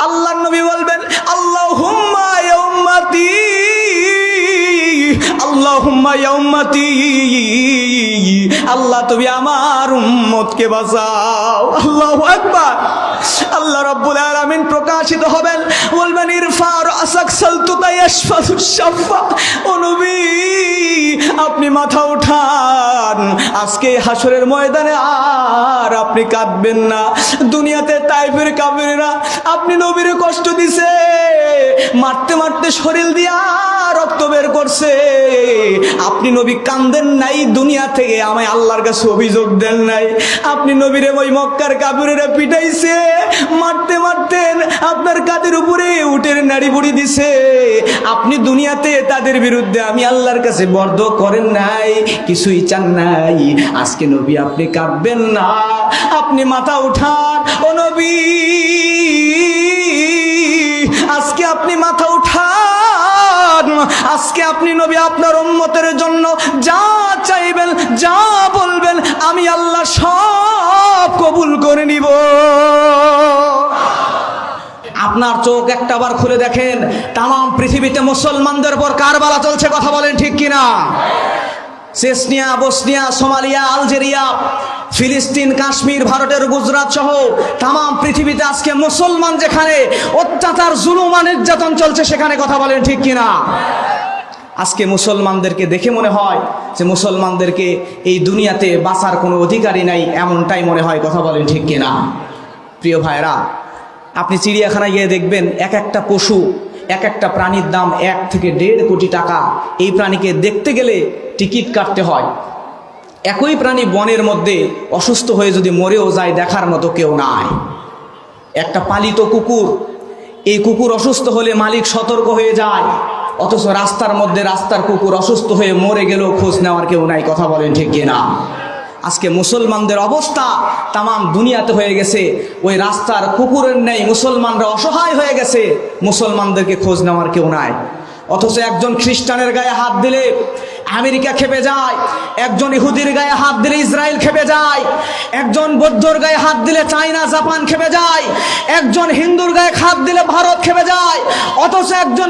আল্লাহর নবী বলবেন আল্লাহুম্মা ইয়া উম্মতি, আল্লাহুম্মা ইয়া উম্মতি, আল্লাহ তুমি আমার উম্মতকে বাঁচাও। আল্লাহু আকবার। আল্লাহ রাব্বুল আলামিন প্রকাশিত হবেন, বলবেন ইরফা রাসাক সালতুতা ইয়াশফাতুশ শাফা। ও নবী আপনি মাথা উঠান, আজকে হাসরের ময়দানে আর আপনি কাঁদবেন না। দুনিয়াতে তাইফের কাফেররা আপনি নবীর কষ্ট দিছে, মারতে মারতে শরীর দিয়া রক্ত বের করছে, আপনি নবী কান্দেন নাই, দুনিয়া থেকে আমায় আল্লাহর কাছে অভিযোগ দেন নাই। আপনি নবীরে ওই মক্কার কাফেররা পিটাইছে, মারতে মারতে আপনার কাঁধের উপরে উটের নাড়ি বুড়ি দিছে, আপনি দুনিয়াতে তাদের বিরুদ্ধে আমি আল্লাহর কাছে বর্দ করেন নাই, কিছুই চান নাই। আজকে নবী আপনি কাঁদবেন না, আপনি মাথা উঠান। ও নবী আজকে আপনি মাথা উঠান, আজকে আপনি নবী আপনার উম্মতের জন্য যা চাইবেন, যা বলবেন, আমি আল্লাহ সব কবুল করে নিব। আপনার চোখ একটাবার খুলে দেখেন, তাম পৃথিবীতে মুসলমানদের উপর কারবালা চলছে, কথা বলেন ঠিক কিনা? চেচনিয়া, বসনিয়া, সোমালিয়া, আলজেরিয়া, ফিলিস্তিন, কাশ্মীর, ভারতের গুজরাট সহ তাম পৃথিবীতে আজকে মুসলমান যেখানে অত্যাচার, জুলুম, নির্যাতন চলছে সেখানে, কথা বলেন ঠিক কিনা? আজকে মুসলমানদেরকে দেখে মনে হয় যে মুসলমানদেরকে এই দুনিয়াতে বাঁচার কোনো অধিকারই নাই, এমনটাই মনে হয়, কথা বলেন ঠিক কিনা? প্রিয় ভাইরা, আপনি চিড়িয়াখানায় গিয়ে দেখবেন এক একটা পশু, এক একটা প্রাণীর দাম 1 থেকে 1.5 কোটি টাকা। এই প্রাণীকে দেখতে গেলে টিকিট কাটতে হয়। একই প্রাণী বনের মধ্যে অসুস্থ হয়ে যদি মরেও যায়, দেখার মতো কেউ নাই। একটা পালিত কুকুর, এই কুকুর অসুস্থ হলে মালিক সতর্ক হয়ে যায়, অথচ রাস্তার মধ্যে রাস্তার কুকুর অসুস্থ হয়ে মরে গেলেও খোঁজ নেওয়ার কেউ নাই, কথা বলেন ঠিক কিনা? আজকে মুসলমানদের অবস্থা তাম দুনিয়াতে হয়ে গেছে ওই রাস্তার কুকুরের নেই, মুসলমানরা অসহায় হয়ে গেছে, মুসলমানদেরকে খোঁজ নেওয়ার কেউ নাই। অথচ একজন খ্রিস্টানের গায়ে হাত দিলে আমেরিকা খেপে যায়, একজন ইহুদির গায়ে হাত দিলে ইসরায়েল খেপে যায়, একজন বৌদ্ধর গায়ে হাত দিলে চায়না, জাপান খেপে যায়, একজন হিন্দুর গায়ে হাত দিলে ভারত খেপে যায়। অথচ একজন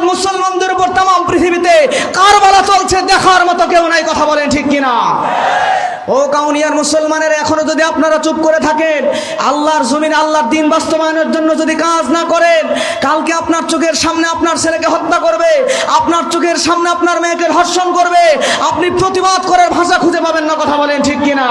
মুসলমানদের উপর তাম পৃথিবীতে কারবালা চলছে, দেখার মতো কেউ নাই, কথা বলেন ঠিক কিনা? ও কাউনিয়ার মুসলমানের, এখনো যদি আপনারা চুপ করে থাকেন, আল্লাহর জমিন, আল্লাহর দিন বাস্তবায়নের জন্য যদি কাজ না করেন, কালকে আপনার চোখের সামনে আপনার ছেলেকে হত্যা করবে, আপনার চোখের সামনে আপনার মেয়েকে ধর্ষণ করবে, আপনি প্রতিবাদ করার ভাষা খুঁজে পাবেন না, কথা বলেন ঠিক কিনা?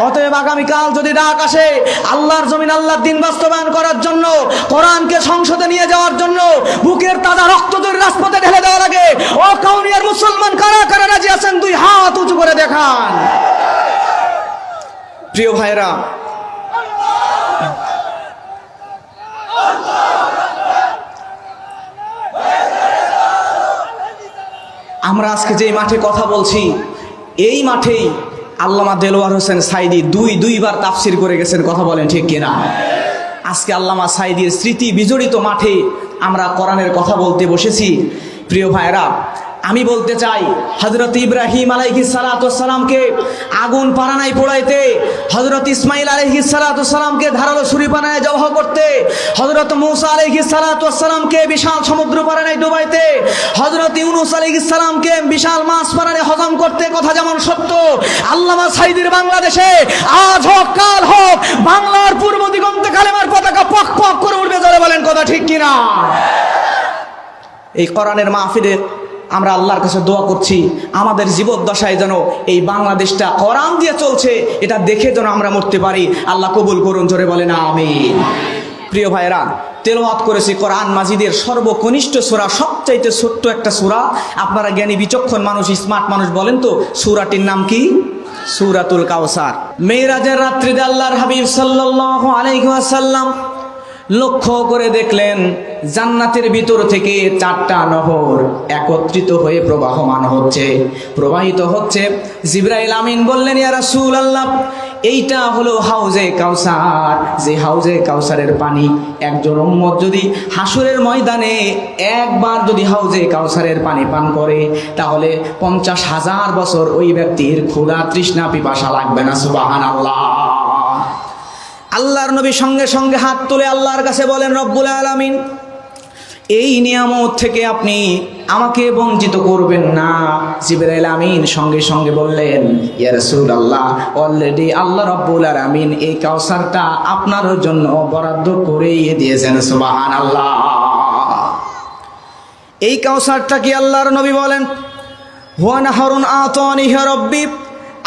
অতএব আগামীকাল যদি ডাক আসে আল্লাহর জমিন, আল্লাহর দিন বাস্তবায়ন করার জন্য, কোরআনকে সংসদে নিয়ে যাওয়ার জন্য, বুকের তাজা রক্ত যদি রাজপথে ঢেলে দেওয়া লাগে, ও কাউনিয়ার মুসলমান কারা কারা রাজি আছেন 2 হাত উঁচু করে দেখান। প্রিয় ভাইরা, আমরা আজকে যে মাঠে কথা বলছি, এই মাঠেই আল্লামা দেলোয়ার হোসেন সাইদি দুইবার তাফসির করে গেছেন, কথা বলেন ঠিক কিনা? আজকে আল্লামা সাইদির স্মৃতি বিজড়িত মাঠে আমরা কোরআনের কথা বলতে বসেছি। প্রিয় ভাইরা, আমি বলতে চাই, হযরত ইব্রাহিম আলাইহিস সালাতু ওয়াস সালামকে আগুন পারানায় পোড়াইতে, হযরত ইসমাইল আলাইহিস সালাতু ওয়াস সালামকে ধারালো ছুরি পানায় জবাহ করতে, হযরত মূসা আলাইহিস সালাতু ওয়াস সালামকে বিশাল সমুদ্র পারানায় ডুবাইতে, হযরত ইউনূস আলাইহিস সালামকে বিশাল মাছ পারানে হজম করতে, কথা যেমন সত্য, আল্লামা সাইদির বাংলাদেশে আজ হোক কাল হোক বাংলার পূর্ব দিগন্তে কালেমার পতাকা পক পক করে উঠবে, জোরে বলেন কথা ঠিক কিনা? এই কোরআনের মাহফিলে আমরা আল্লাহর কাছে দোয়া করছি, আমাদের জীবদ্দশায় যেন এই বাংলাদেশটা কোরআন দিয়ে চলছে এটা দেখে যেন আমরা মরতে পারি। আল্লাহ কবুল করুন, জোরে বলেন আমিন। প্রিয় ভাইরা, তেলাওয়াত করেছি কোরআন মাজিদের সর্বকনিষ্ঠ সূরা, সবচাইতে ছোট্ট একটা সূরা। আপনারা জ্ঞানী বিচক্ষণ মানুষ, স্মার্ট মানুষ, বলেন তো সূরাটির নাম কি? সূরাতুল কাউসার। মেরাজের রাত্রিতে আল্লাহর হাবিব সাল্লাল্লাহু আলাইহি ওয়াসাল্লাম লক্ষ্য করে দেখলেন জান্নাতের ভিতর থেকে 4টা নহর একত্রিত হয়ে প্রবাহিত হচ্ছে। জিবরাইল আমিন বললেন, ইয়া রাসূলুল্লাহ, এইটা হলো হাউজে কাউসার, যে হাউজে কাউসারের পানি একজন উম্মত যদি হাসরের ময়দানে একবার যদি হাউজে কাউসারের পানি পান করে, তাহলে 50,000 বছর ওই ব্যক্তির ক্ষুধা তৃষ্ণা পিপাসা লাগবে না। সুবহানাল্লাহ। আল্লাহর নবী সঙ্গে সঙ্গে হাত তুলে আল্লাহর কাছে বলেন, রব্বুল আলামিন, এই নিয়ামত থেকে আপনি আমাকে বঞ্চিত করবেন না। জিবরাইল আমিন সঙ্গে সঙ্গে বললেন, ইয়া রাসূলুল্লাহ, অলরেডি আল্লাহ রাব্বুল আলামিন এই কাউসারটা আপনার জন্য বরাদ্দ করেই দিয়েছেন। সুবহানাল্লাহ। এই কাউসারটা কি? আল্লাহর নবী বলেন, হুয়া নাহরুন আতানিহি রাব্বি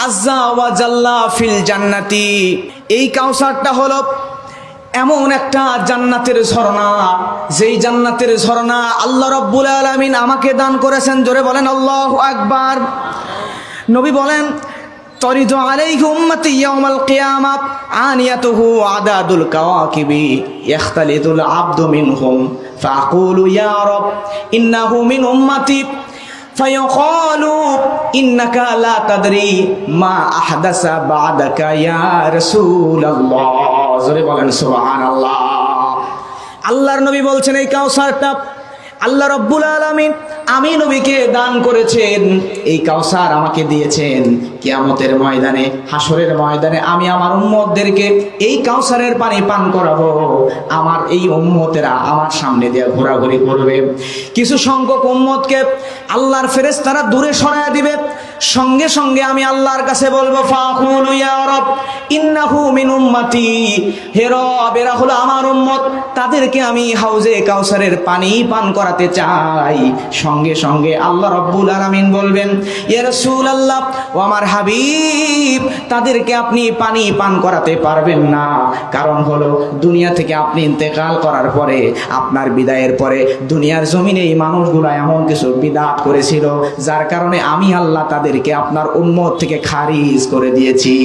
আযজা ওয়া জাল্লা ফিল জান্নাতি। এই কাউসারটা হলো এমন একটা জান্নাতের ঝর্ণা, যেই জান্নাতের ঝর্ণা আল্লাহ রাব্বুল আলামিন আমাকে দান করেছেন। জোরে বলেন আল্লাহু আকবার। নবী বলেন, তরিদু আলাইহি উম্মতি ইয়াউমাল কিয়ামাত আনিয়াতুহু আদাদুল কাওয়াকিবি ইখতালিতুল আবদু মিনহুম ফাআকুলু ইয়া রাব ইন্নাহু মিন উম্মতি ফায়াকালু ইন্নাকা লা তাদরি মা আহদাসা বা'দাকা ইয়া রাসূলুল্লাহ। জোরে বলেন সুবহানাল্লাহ। আল্লাহর নবী বলছেন, এই কাউসারটা আল্লাহ রাব্বুল আলামিন আমি নবীকে দান করেছেন। এই কাউসার আমাকে দিয়েছেন। কিয়ামতের ময়দানে, হাসরের ময়দানে আমি আমার উম্মতদেরকে এই কাউসারের পানি পান করাবো। আমার এই উম্মতেরা আমার সামনে দিয়ে ঘোরাঘুরি করবে। কিছু সংখ্যক উম্মতকে আল্লাহর ফেরেশতারা দূরে সরায় দিবে। সঙ্গে সঙ্গে আমি আল্লাহর কাছে বলবো, ফাকুলু ইয়া রাব ইন্নাহু মিন উম্মতি, হে রব, এরা হলো আমার উম্মত, তাদেরকে আমি হাউজে কাউসারের পানি পান করাতে চাই। সঙ্গে সঙ্গে আল্লাহ রাব্বুল আলামিন বলবেন, ইয়া রাসূলুল্লাহ, ও আমার হাবিব, তাদেরকে আপনি পানি পান করাতে পারবেন না। কারণ হলো দুনিয়া থেকে আপনি ইন্তেকাল করার পরে, আপনার বিদায়ের পরে দুনিয়ার জমিনে এই মানুষগুলো এমন কিছু বিদআত করেছিল, যার কারণে আমি আল্লাহ তাদেরকে আপনার উম্মত থেকে খারিজ করে দিয়েছি।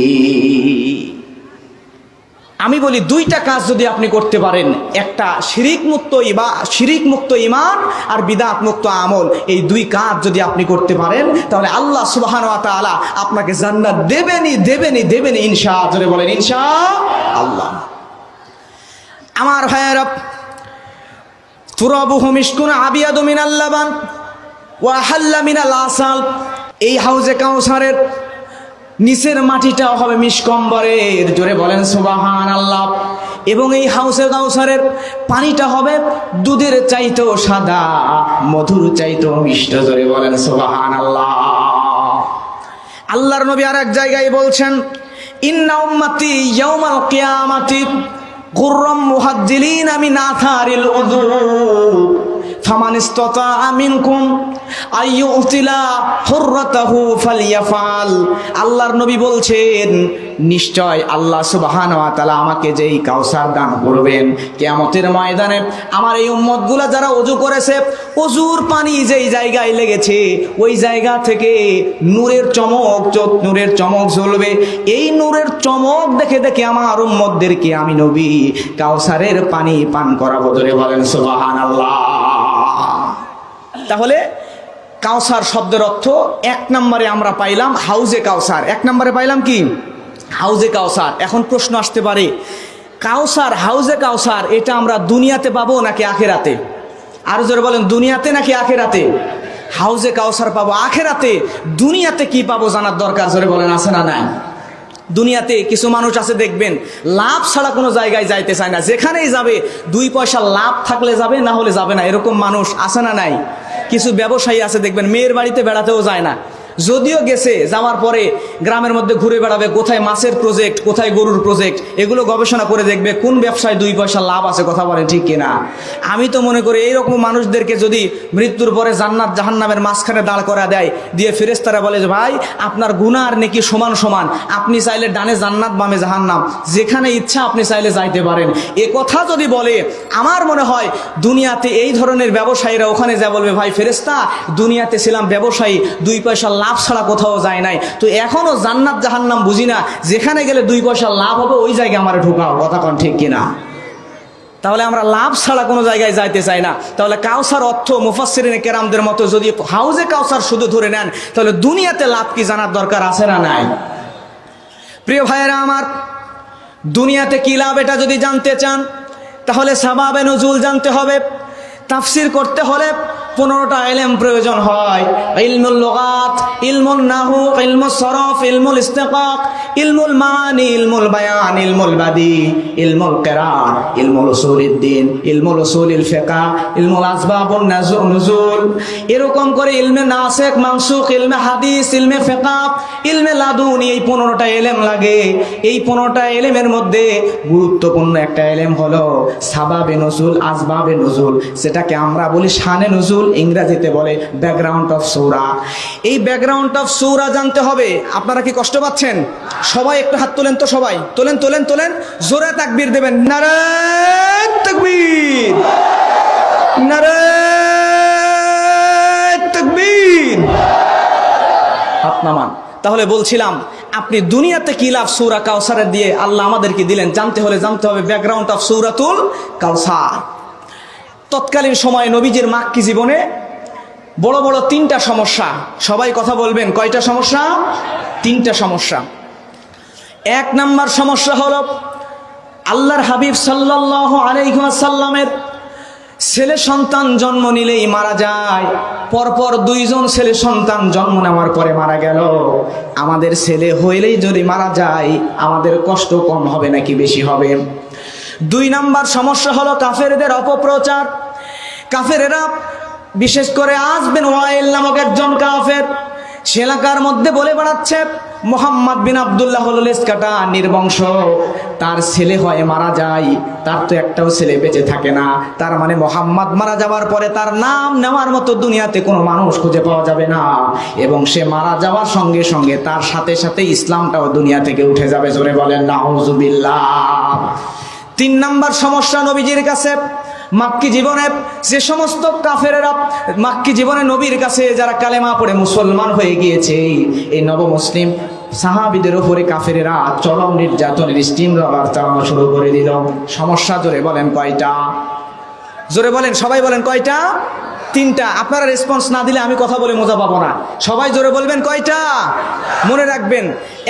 আমি বলি, দুইটা কাজ যদি আপনি করতে পারেন, একটা শিরিক মুক্ত ঈমান আর বিদআত মুক্ত আমল, এই দুই কাজ যদি আপনি করতে পারেন, তাহলে আল্লাহ সুবহানাহু ওয়া তাআলা আপনাকে জান্নাত দেবেনই ইনশাআল্লাহ। জোরে বলেন ইনশাআল্লাহ। আমার ভাইয়েরা, তুরাবুহু মিশকুন আবিয়াদু মিনাল লাবান ওয়া হাল্লা মিনাল আসাল। এই হাউজে কাউসারের নিচের মাটিটাও হবে মিশকম্বরের। জোরে বলেন সুবহানাল্লাহ। এবং এই হাউজে কাউসারের পানিটা হবে দুধের চাইতেও সাদা, মধুর চাইতেও মিষ্ট। জোরে বলেন সুবহানাল্লাহ। আল্লাহর নবী আর এক জায়গায় বলছেন, ইন্না উম্মতি ইয়াউমাল কিয়ামাতি গুররাম মুহাজ্জিলিনা মিন আথারিল উযু ফামান ইসতাতা মিনকুম আইয়ুতিলা হুররাতাহু ফালইয়াফাল। আল্লাহর নবী বলছেন, নিশ্চয় আল্লাহ সুবহানাহু ওয়া তাআলা আমাকে যেই কাউসার দান করবেন, কিয়ামতের ময়দানে আমার এই উম্মতগুলা যারা ওযু করেছে, ওযুর পানি যেই জায়গায় লেগেছে ওই জায়গা থেকে নূরের চমক জ্বলবে। এই নূরের চমক দেখে দেখে আমার উম্মতদেরকে আমি নবী কাউসারের পানি পান করাবো। ধরে বলেন সুবহানাল্লাহ। তাহলে কাউসার শব্দের অর্থ এক নম্বরে আমরা পাইলাম হাউজে কাউসার। এক নম্বরে পাইলাম কি? হাউজে কাউসার। এখন প্রশ্ন আসতে পারে, কাউসার, হাউজে কাউসার, এটা আমরা দুনিয়াতে পাবো নাকি আখেরাতে? আরো জোরে বলেন, দুনিয়াতে নাকি আখেরাতে? হাউজে কাউসার পাবো আখেরাতে। দুনিয়াতে কি পাবো জানার দরকার। জোরে বলেন, আছে না নাই? দুনিয়াতে কিছু মানুষ আছে, দেখবেন লাভ ছাড়া কোনো জায়গায় যাইতে চায় না। যেখানেই যাবে 2 পয়সা লাভ থাকলে যাবে, না হলে যাবে না। এরকম মানুষ আছে না নাই? কিছু ব্যবসায়ী আছে, দেখবেন মেয়ের বাড়িতে বেড়াতেও যায় না। যদিও গেছে, যাওয়ার পরে গ্রামের মধ্যে ঘুরে বেড়াবে, কোথায় মাছের প্রজেক্ট, কোথায় গরুর প্রজেক্ট, এগুলো গবেষণা করে দেখবে কোন ব্যবসায় 2 পয়সা লাভ আছে। কথা বলেন ঠিক কিনা? আমি তো মনে করি এইরকম মানুষদেরকে যদি মৃত্যুর পরে জান্নাত জাহান্নামের মাঝখানে দাঁড় করা দেয়, দিয়ে ফেরেশতারা বলে যে, ভাই আপনার গুনাহ আর নেকি সমান সমান, আপনি চাইলে ডানে জান্নাত বামে জাহান্নাম, যেখানে ইচ্ছা আপনি চাইলে যাইতে পারেন। এ কথা যদি বলে, আমার মনে হয় দুনিয়াতে এই ধরনের ব্যবসায়ীরা ওখানে যা বলবে, ভাই ফেরেশতা, দুনিয়াতে ছিলাম ব্যবসায়ী, 2 পয়সা লাভ ছাড়া কোথাও যায় নাই, তো এখনো জান্নাত জাহান্নাম বুঝি না, যেখানে গেলে 2 পয়সা লাভ হবে ওই জায়গায় আমার ঢোকাও। কথা কোন ঠিক কিনা? তাহলে আমরা লাভ ছাড়া কোনো জায়গায় যাইতে চাই না। তাহলে কাউসার অর্থ মুফাসসিরিনে কেরামদের মতো যদি হাউজে কাউসার শুধু ধরে নেন, তাহলে দুনিয়াতে লাভ কি জানার দরকার আছে না নাই? প্রিয় ভাইয়েরা আমার, দুনিয়াতে কি লাভ এটা যদি জানতে চান, তাহলে সাবাবে নুজুল জানতে হবে। তাফসির করতে হলে 15টা ইলম প্রয়োজন হয়। ইলমুল লুগাত, ইলমুন নাহু, ইলমুস সরফ, ইলমুল ইস্তিকাক, ইলমুল মানি, ইলমুল বায়ান, ইলমুল বাদি, ইলমুল কিরাত, ইলমুল উসুলিদ্দিন, ইলমুল উসুলিল ফিকহ, ইলমুল আসবাবুন নুজুল, এরকম করে ইলমে নাসিখ মানসুখ, ইলমে হাদিস, ইলমে ফিকহ, ইলমে লাদুনি, এই 15টা ইলম লাগে। এই 15টা ইলমের মধ্যে গুরুত্বপূর্ণ একটা ইলম হলো সাবাবে নুজুল, আসবাবে নুজুল, সেটাকে আমরা বলি শানে নুজুল, ইংরেজিতে বলে ব্যাকগ্রাউন্ড অফ সূরা। এই ব্যাকগ্রাউন্ড অফ সূরা জানতে হবে। আপনারা কি কষ্ট পাচ্ছেন? সবাই একটু হাত তোলেন তো, সবাই তোলেন তোলেন তোলেন, জোরে তাকবীর দেবেন, নারায়ে তাকবীর, নারায়ে তাকবীর। হাত নামান। তাহলে বলছিলাম, আপনি দুনিয়াতে কি লাভ সূরা কাউসারের দিয়ে আল্লাহ আমাদেরকে দিলেন, জানতে হলে জানতে হবে ব্যাকগ্রাউন্ড অফ সূরাতুল কাউসার। তৎকালীন সময়ে নবীজির মাক্কি জীবনে বড় বড় 3টা সমস্যা। সবাই কথা বলবেন, কয়টা সমস্যা? 3টা সমস্যা। 1 নাম্বার সমস্যা হলো আল্লাহর হাবিব সাল্লাল্লাহু আলাইহি ওয়াসাল্লামের ছেলে সন্তান জন্ম নিলেই মারা যায়। পরপর 2 জন ছেলে সন্তান জন্ম নেওয়ার পরে মারা গেল। আমাদের ছেলে হইলেই যদি মারা যায়, আমাদের কষ্ট কম হবে নাকি বেশি হবে? 2 নাম্বার সমস্যা হলো কাফেরদের অপপ্রচার। কাফেরেরা, বিশেষ করে আস বিন ওয়াইল নামক একজন কাফের, সে এলাকার মধ্যে বলে বেড়াচ্ছে মুহাম্মদ বিন আব্দুল্লাহ হলো লেজকাটা, নির্বংশ, তার ছেলে হয় মারা যায়, তার তো একটাও ছেলে বেঁচে থাকে না। তার মানে মুহাম্মদ মারা যাওয়ার পরে তার নাম নেওয়ার মতো দুনিয়াতে কোনো মানুষ খুঁজে পাওয়া যাবে না, এবং সে মারা যাওয়ার সঙ্গে সঙ্গে তার সাথে সাথে ইসলামটাও দুনিয়া থেকে উঠে যাবে। জোরে বলেন নাউজুবিল্লাহ। 3 নাম্বার সমস্যা নবীজির কাছে মাক্কি জীবনে যে সমস্ত কাফেরেরা মাক্কি জীবনে নবীর কাছে যারা কালেমা পড়ে মুসলমান হয়ে গিয়েছে, এই নবমুসলিম সাহাবীদের উপরে কাফেরেরা চরম নির্যাতনের স্টিম রবার চালানো শুরু করে দিল। সমস্যা জোরে বলেন কয়টা? জোরে বলেন, সবাই বলেন কয়টা? 3টা। আপনারা রেসপন্স না দিলে আমি কথা বলে মজা পাবো না। সবাই জোরে বলবেন কয়টা? মনে রাখবেন,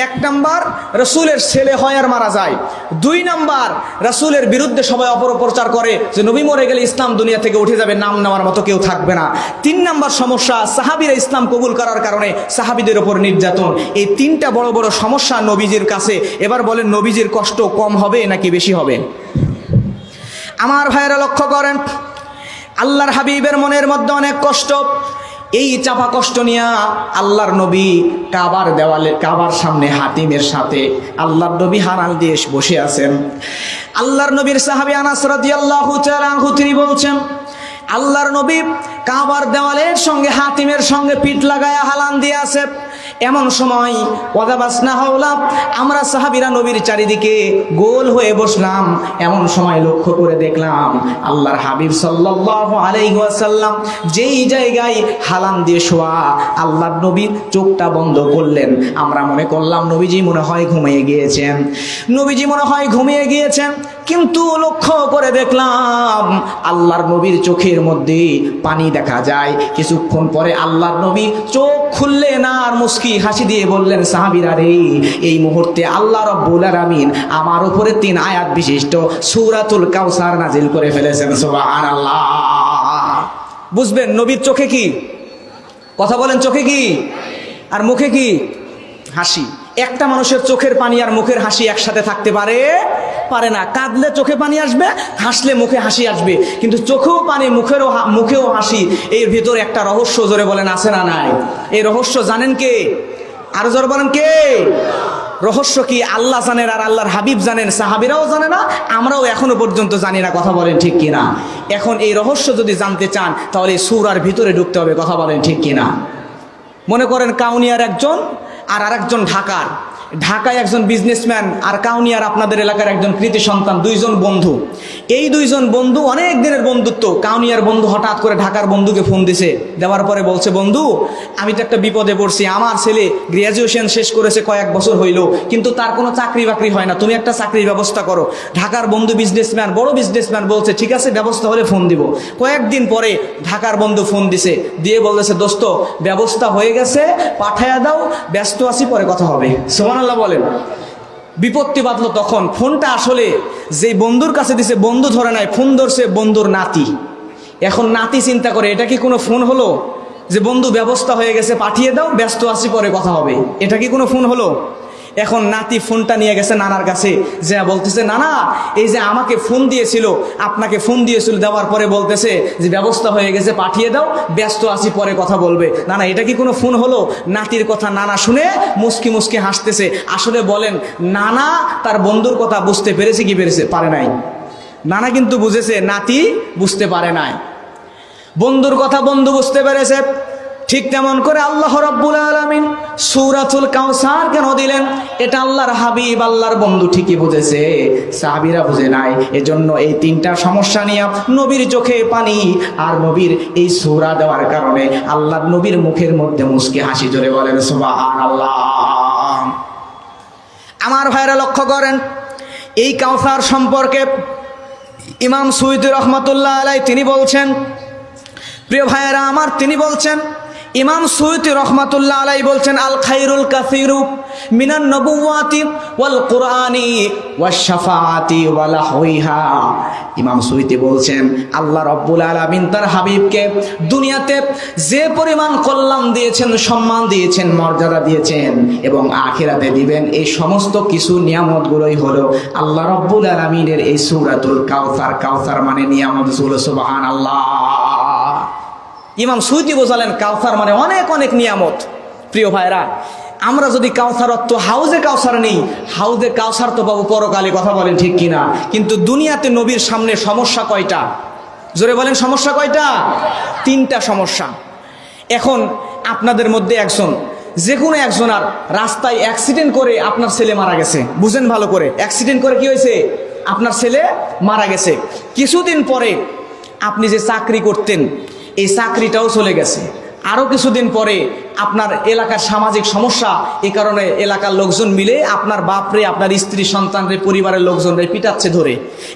1 নাম্বার রাসূলের ছেলে হয় আর মারা যায়। 2 নাম্বার রাসূলের বিরুদ্ধে সবাই অপপ্রচার করে যে নবী মরে গেলে ইসলাম দুনিয়া থেকে উঠে যাবে, নাম নেওয়ার মতো কেউ থাকবে না। 3 নাম্বার সমস্যা, সাহাবীরা ইসলাম কবুল করার কারণে সাহাবীদের উপর নির্যাতন। এই 3টা বড় বড় সমস্যা নবীজির কাছে। এবার বলেন, নবীজির কষ্ট কম হবে নাকি বেশি হবে? আমার ভাইয়েরা লক্ষ্য করেন, আল্লাহর হাবিবের মনের মধ্যে অনেক কষ্ট। এই চাপা কষ্ট নিয়ে আল্লাহর নবী কাবার দেওয়ালে, কাবার সামনে হাতিমের সাথে আল্লাহর নবী হারাল দিয়ে বসে আছেন। আল্লাহর নবীর সাহাবী আনাস রাদিয়াল্লাহু তাআলা আনহু তিনি বলছেন, আল্লাহর নবী কাবার দেওয়ালের সঙ্গে হাতিমের সঙ্গে পিঠ লাগায়া হালান দিয়ে আছে। এমন সময় ওয়াদাবাসনা হাওলা, আমরা সাহাবীরা নবীর চারিদিকে গোল হয়ে বসলাম। এমন সময় লক্ষ্য করে দেখলাম আল্লাহর হাবিব সাল্লাল্লাহু আলাইহি ওয়াসাল্লাম যেই জায়গায় হালান দিয়ে শোয়া, আল্লাহর নবীর চোখটা বন্ধ করলেন। আমরা মনে করলাম নবীজি মনে হয় ঘুমিয়ে গিয়েছেন, নবীজি মনে হয় ঘুমিয়ে গিয়েছেন। কিন্তু লক্ষ্য করে দেখলাম আল্লাহর নবীর চোখের মধ্যে পানি দেখা যায়। কিছুক্ষণ পরে আল্লাহর নবী চোখ খুললেন আর মুস্কি হাসি দিয়ে বললেন, সাহাবীরা রে, এই মুহূর্তে আল্লাহ রাব্বুল আলামিন আমার উপরে 3 আয়াত বিশিষ্ট সূরাতুল কাউসার নাজিল করে ফেলেছেন। সুবহানাল্লাহ। বুঝবেন নবীর চোখে কি? কথা বলেন, চোখে কি আর মুখে কি? হাসি। একটা মানুষের চোখের পানি আর মুখের হাসি একসাথে থাকতে পারে না। কাঁদলে চোখে পানি আসবে, হাসলে মুখে হাসি আসবে, কিন্তু চোখেও পানি মুখেও হাসি। এর ভিতরে একটা রহস্য, জোরে বলেন, আছে না নাই? এই রহস্য জানেন কে? আরো জোরে বলেন কে? রহস্য কি? আল্লাহ জানেন আর আল্লাহর হাবিব জানেন, সাহাবীরাও জানে না, আমরাও এখনো পর্যন্ত জানি না। কথা বলেন ঠিক কিনা? এখন এই রহস্য যদি জানতে চান তাহলে সূরার ভিতরে ঢুকতে হবে। কথা বলেন ঠিক কিনা? মনে করেন কাউনিয়ার একজন আর আরেকজন ঢাকায় একজন বিজনেসম্যান আর কাউনিয়ার আপনাদের এলাকার একজন কৃতি সন্তান, 2 জন বন্ধু। এই 2 জন বন্ধু অনেক দিনের বন্ধুত্ব। কাউনিয়ার বন্ধু হঠাৎ করে ঢাকার বন্ধুকে ফোন দিছে, দেওয়ার পরে বলছে, বন্ধু আমি তো একটা বিপদে পড়ছি, আমার ছেলে গ্র্যাজুয়েশন শেষ করেছে, কয়েক বছর হইল, কিন্তু তার কোনো চাকরি বাকরি হয় না, তুমি একটা চাকরির ব্যবস্থা করো। ঢাকার বন্ধু বিজনেসম্যান, বড় বিজনেসম্যান, বলছে ঠিক আছে, ব্যবস্থা হলে ফোন দিব। কয়েকদিন পরে ঢাকার বন্ধু ফোন দিছে, দিয়ে বলতেছে, দোস্ত ব্যবস্থা হয়ে গেছে, পাঠায়া দাও, ব্যস্ত আছি, পরে কথা হবে। সুবহানাল্লাহ বলেন। বিপত্তি বাঁধলো তখন। ফোনটা আসলে যে বন্ধুর কাছে দিছে, বন্ধু ধরে নাই, ফোন ধরছে বন্ধুর নাতি। এখন নাতি চিন্তা করে, এটা কি কোনো ফোন হলো যে বন্ধু ব্যবস্থা হয়ে গেছে, পাঠিয়ে দাও, ব্যস্ত আছি, পরে কথা হবে? এটা কি কোনো ফোন হলো? এখন নাতি ফোনটা নিয়ে গেছে নানার কাছে, যা বলতেছে, নানা এই যে আমাকে ফোন দিয়েছিল, আপনাকে ফোন দিয়েছিল, দেওয়ার পরে বলতেছে যে ব্যবস্থা হয়ে গেছে, পাঠিয়ে দাও, ব্যস্ত আছি, পরে কথা বলবে। নানা এটা কি কোনো ফোন হলো? নাতির কথা নানা শুনে মুস্কি মুস্কি হাসতেছে। আসলে বলেন, নানা তার বন্ধুর কথা বুঝতে পেরেছে কি পারে নাই? নানা কিন্তু বুঝেছে, নাতি বুঝতে পারে নাই। বন্ধুর কথা বন্ধু বুঝতে পেরেছে। ঠিক তেমন করে আল্লাহ রাব্বুল আলামিন সূরাতুল কাউসার কেন দিলেন? এটা আল্লাহর হাবিব, আল্লাহর বন্ধু ঠিকই বুঝেছে, সাহাবীরা বুঝে নাই। এজন্য এই তিনটা সমস্যা নিয়ে নবীর চোখে পানি, আর নবীর এই সূরা দেওয়ার কারণে আল্লাহর নবীর মুখের মধ্যে মুস্কি হাসি। জোরে বলেন সুবহানাল্লাহ। আমার ভাইরা লক্ষ্য করেন, এই কাউসার সম্পর্কে ইমাম সুয়ুতী রহমাতুল্লাহ আলাইহি তিনি বলছেন, প্রিয় ভাইয়েরা আমার, তিনি বলছেন, ইমাম সুয়ুতী রহমাতুল্লাহ আলাইহি বলছেন, আল খায়রুল কাসীরু মিনান নবুওয়াতি ওয়াল কুরআনি ওয়াশ শাফাআতি ওয়া লাহওয়িহা। ইমাম সুয়ুতী বলছেন, আল্লাহ রাব্বুল আলামিন তার হাবিবকে দুনিয়াতে যে পরিমাণ কল্যাণ দিয়েছেন, সম্মান দিয়েছেন, মর্যাদা দিয়েছেন, এবং আখিরাতে দিবেন, এই সমস্ত কিছু নিয়ামতগুলোই হলো আল্লাহ রাব্বুল আলামিনের এই সূরাতুল কাউসার। কাউসার মানে নিয়ামত। সুবহানাল্লাহ। ইমাম সুয়ুতী বোঝালেন কাউসার মানে অনেক অনেক নিয়ামত। প্রিয় ভাইরা, আমরা যদি কাউসার অর্থ হাউজে কাউসার নেই, হাউজে কাউসার তো পাবো পরকালে, কথা বলেন ঠিক কিনা? কিন্তু দুনিয়াতে নবীর সামনে সমস্যা কয়টা? জোরে বলেন, সমস্যা কয়টা? তিনটা সমস্যা। এখন আপনাদের মধ্যে একজন, যে কোনো একজন আর রাস্তায় অ্যাক্সিডেন্ট করে আপনার ছেলে মারা গেছে, বুঝেন ভালো করে, অ্যাক্সিডেন্ট করে কি হয়েছে? আপনার ছেলে মারা গেছে। কিছুদিন পরে আপনি যে চাকরি করতেন, এই চাকরিটাও চলে গেছে। আরও কিছুদিন পরে আপনার এলাকার সামাজিক সমস্যা, এ কারণে এলাকার লোকজন মিলে আপনার বাপরে, আপনার স্ত্রী সন্তানরে, পরিবারের লোকজনরে পিটাচ্ছে ধরে।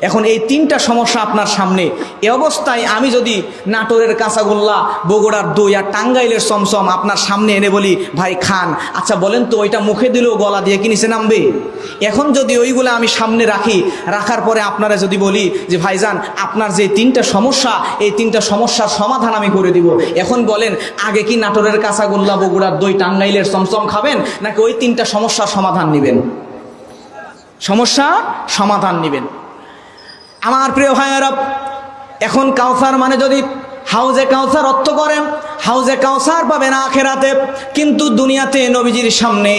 এখন এই তিনটা সমস্যা আপনার সামনে। এ অবস্থায় আমি যদি নাটোরের কাঁচাগোল্লা, বগুড়ার দই আর টাঙ্গাইলের চমচম আপনার সামনে এনে বলি, ভাই খান, আচ্ছা বলেন তো ওইটা মুখে দিলেও গলা দিয়ে কি নিচে নামবে? এখন যদি ওইগুলো আমি সামনে রাখি, রাখার পরে আপনারা যদি বলি যে ভাইজান আপনার যে তিনটা সমস্যা, এই তিনটা সমস্যার সমাধান আমি করে দিব, এখন বলেন আগে কি নাটোরের কাঁচাগোল্লা, বগুড়ার দই, টাঙ্গাইলের চমচম খাবেন, নাকি ওই তিনটা সমস্যার সমাধান নেবেন? সমস্যা সমাধান নেবেন। আমার প্রিয় ভাইয়েরা, এখন কাউসার মানে যদি হাউজে কাউসার অর্থ করেন, হাউজে কাউসার পাবেন আখিরাতে, কিন্তু দুনিয়াতে নবীজির সামনে